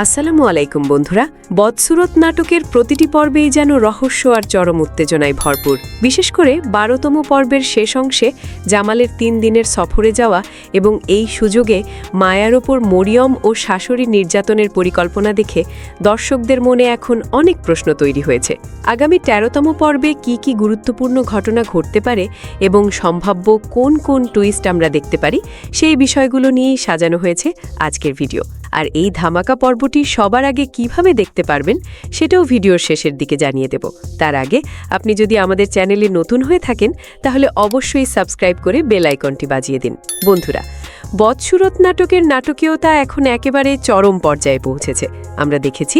আসসালামু আলাইকুম বন্ধুরা। বদসুরত নাটকের প্রতিটি পর্বেই যেন রহস্য আর চরম উত্তেজনায় ভরপুর। বিশেষ করে ১২তম পর্বের শেষ অংশে জামালের ৩ দিনের সফরে যাওয়া এবং এই সুযোগে মায়ার ওপর মরিয়ম ও শাশুড়ি নির্যাতনের পরিকল্পনা দেখে দর্শকদের মনে এখন অনেক প্রশ্ন তৈরি হয়েছে। আগামী ১৩তম পর্বে কি গুরুত্বপূর্ণ ঘটনা ঘটতে পারে এবং সম্ভাব্য কোন কোন টুইস্ট আমরা দেখতে পারি, সেই বিষয়গুলো নিয়েই সাজানো হয়েছে আজকের ভিডিও। আর এই ধামাকা পর্বটি সবার আগে কিভাবে দেখতে পারবেন সেটাও ভিডিওর শেষের দিকে জানিয়ে দেব। তার আগে আপনি যদি আমাদের চ্যানেলে নতুন হয়ে থাকেন তাহলে অবশ্যই সাবস্ক্রাইব করে বেল আইকনটি বাজিয়ে দিন। বন্ধুরা, বদসুরত নাটকের নাটকীয়তা এখন একেবারে চরম পর্যায়ে পৌঁছেছে। আমরা দেখেছি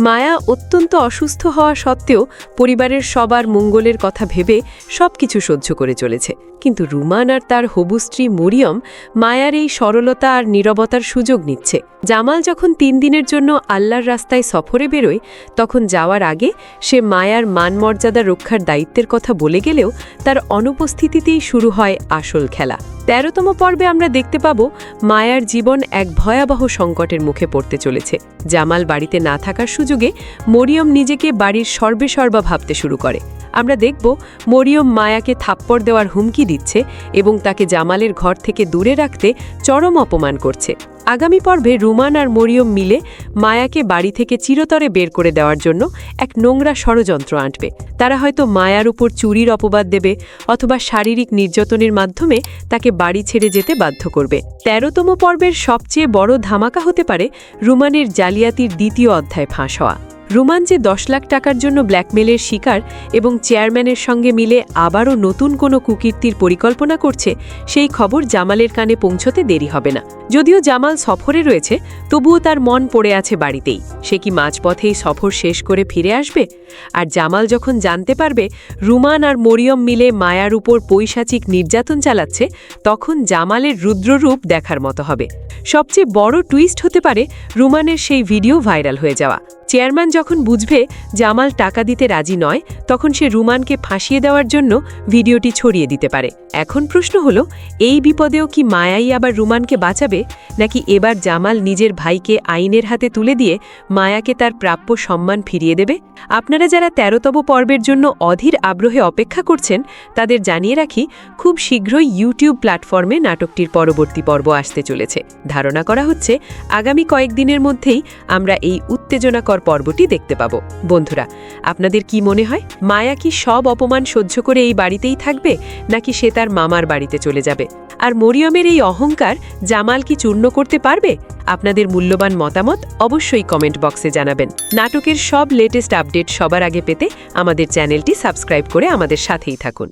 মায়া অত্যন্ত অসুস্থ হওয়া সত্ত্বেও পরিবারের সবার মঙ্গলের কথা ভেবে সবকিছু সহ্য করে চলেছে। কিন্তু রুমান আর তার হবু স্ত্রী মরিয়ম মায়ার এই সরলতা আর নীরবতার সুযোগ নিচ্ছে। জামাল যখন ৩ দিনের জন্য আল্লাহর রাস্তায় সফরে বেরোয়, তখন যাওয়ার আগে সে মায়ার মানমর্যাদা রক্ষার দায়িত্বের কথা বলে গেলেও তার অনুপস্থিতিতেই শুরু হয় আসল খেলা। ১৩তম পর্বে আমরা দেখতে পাব মায়ার জীবন এক ভয়াবহ সংকটের মুখে পড়তে চলেছে। জামাল বাড়িতে না থাকার সুযোগে মরিয়ম নিজেকে বাড়ির সর্বেসর্বা ভাবতে শুরু করে। আমরা দেখব মরিয়ম মায়াকে থাপ্পড় দেওয়ার হুমকি দিচ্ছে এবং তাকে জামালের ঘর থেকে দূরে রাখতে চরম অপমান করছে। আগামী পর্বে রুমান আর মরিয়ম মিলে মায়াকে বাড়ি থেকে চিরতরে বের করে দেওয়ার জন্য এক নোংরা ষড়যন্ত্র আঁটবে। তারা হয়তো মায়ার উপর চুরির অপবাদ দেবে অথবা শারীরিক নির্যাতনের মাধ্যমে তাকে বাড়ি ছেড়ে যেতে বাধ্য করবে। ১৩তম পর্বের সবচেয়ে বড় ধামাকা হতে পারে রুমানের জালিয়াতির ২য় অধ্যায় ফাঁস হওয়া। রুমান যে ১০ লাখ টাকার জন্য ব্ল্যাকমেলের শিকার এবং চেয়ারম্যানের সঙ্গে মিলে আবারও নতুন কোনো কুকীর্তির পরিকল্পনা করছে, সেই খবর জামালের কানে পৌঁছতে দেরি হবে না। যদিও জামাল সফরে রয়েছে, তবুও তার মন পড়ে আছে বাড়িতেই। সে কি মাঝপথেই সফর শেষ করে ফিরে আসবে? আর জামাল যখন জানতে পারবে রুমান আর মরিয়ম মিলে মায়ার উপর পৈশাচিক নির্যাতন চালাচ্ছে, তখন জামালের রুদ্ররূপ দেখার মতো হবে। সবচেয়ে বড় টুইস্ট হতে পারে রুমানের সেই ভিডিও ভাইরাল হয়ে যাওয়া। চেয়ারম্যান যখন বুঝবে জামাল টাকা দিতে রাজি নয়, তখন সে রুমানকে ফাঁসিয়ে দেওয়ার জন্য ভিডিওটি ছড়িয়ে দিতে পারে। এখন প্রশ্ন হলো, এই বিপদেও কি মায়াই আবার রুমানকে বাঁচাবে, নাকি এবার জামাল নিজের ভাইকে আইনের হাতে তুলে দিয়ে মায়াকে তার প্রাপ্য সম্মান ফিরিয়ে দেবে? আপনারা যারা ১৩তম পর্বের জন্য অধীর আগ্রহে অপেক্ষা করছেন, তাদের জানিয়ে রাখি, খুব শীঘ্রই ইউটিউব প্ল্যাটফর্মে নাটকটির পরবর্তী পর্ব আসতে চলেছে। ধারণা করা হচ্ছে আগামী কয়েকদিনের মধ্যেই আমরা এই উত্তেজনাকর পর্বটি দেখতে পাব। বন্ধুরা, আপনাদের কি মনে হয়, মায়া কি সব অপমান সহ্য করে এই বাড়িতেই থাকবে, নাকি সে তার মামার বাড়িতে চলে যাবে? আর মরিয়মের এই অহংকার জামাল কি চূর্ণ করতে পারবে? আপনাদের মূল্যবান মতামত অবশ্যই কমেন্ট বক্সে জানাবেন। নাটকের সব লেটেস্ট আপডেট সবার আগে পেতে আমাদের চ্যানেলটি সাবস্ক্রাইব করে আমাদের সাথেই থাকুন।